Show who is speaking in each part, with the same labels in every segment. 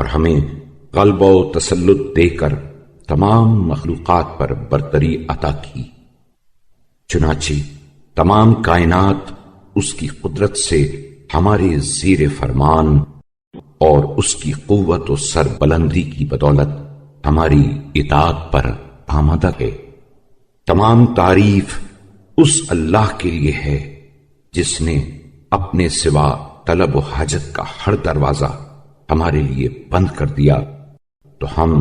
Speaker 1: اور ہمیں غلبہ و تسلط دے کر تمام مخلوقات پر برتری عطا کی۔ چنانچہ تمام کائنات اس کی قدرت سے ہمارے زیر فرمان اور اس کی قوت و سربلندی کی بدولت ہماری اطاعت پر آمادہ ہے۔ تمام تعریف اس اللہ کے لیے ہے جس نے اپنے سوا طلب و حاجت کا ہر دروازہ ہمارے لیے بند کر دیا، تو ہم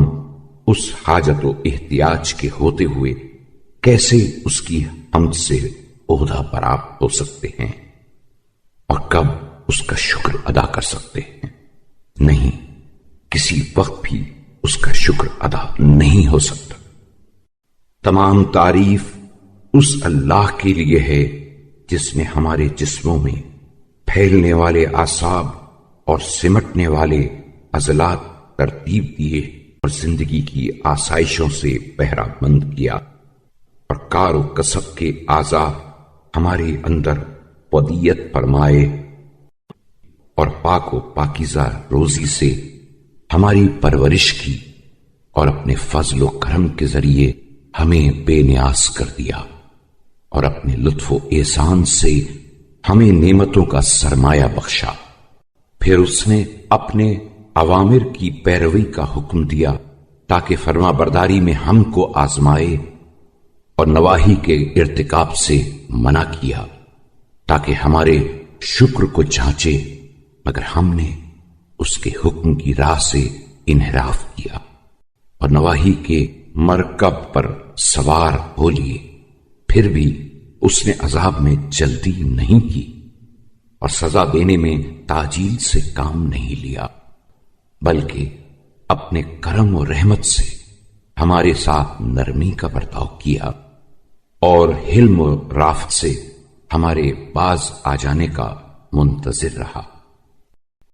Speaker 1: اس حاجت و احتیاج کے ہوتے ہوئے کیسے اس کی حمد سے عہدہ برآب ہو سکتے ہیں، اور کب اس کا شکر ادا کر سکتے ہیں؟ نہیں، کسی وقت بھی اس کا شکر ادا نہیں ہو سکتا۔ تمام تعریف اس اللہ کے لیے ہے جس نے ہمارے جسموں میں پھیلنے والے اعصاب اور سمٹنے والے عضلات ترتیب دیے اور زندگی کی آسائشوں سے بہرہ مند کیا، اور کار و کسب کے اعضاء ہمارے اندر ودیت فرمائے، اور پاک و پاکیزہ روزی سے ہماری پرورش کی، اور اپنے فضل و کرم کے ذریعے ہمیں بے نیاز کر دیا، اور اپنے لطف و احسان سے ہمیں نعمتوں کا سرمایہ بخشا۔ پھر اس نے اپنے اوامر کی پیروی کا حکم دیا تاکہ فرما برداری میں ہم کو آزمائے، اور نواہی کے ارتکاب سے منع کیا تاکہ ہمارے شکر کو جانچے، مگر ہم نے اس کے حکم کی راہ سے انحراف کیا اور نواہی کے مرکب پر سوار ہو لیے۔ پھر بھی اس نے عذاب میں جلدی نہیں کی اور سزا دینے میں تاجیل سے کام نہیں لیا، بلکہ اپنے کرم و رحمت سے ہمارے ساتھ نرمی کا برتاؤ کیا، اور حلم و رافت سے ہمارے باز آ جانے کا منتظر رہا۔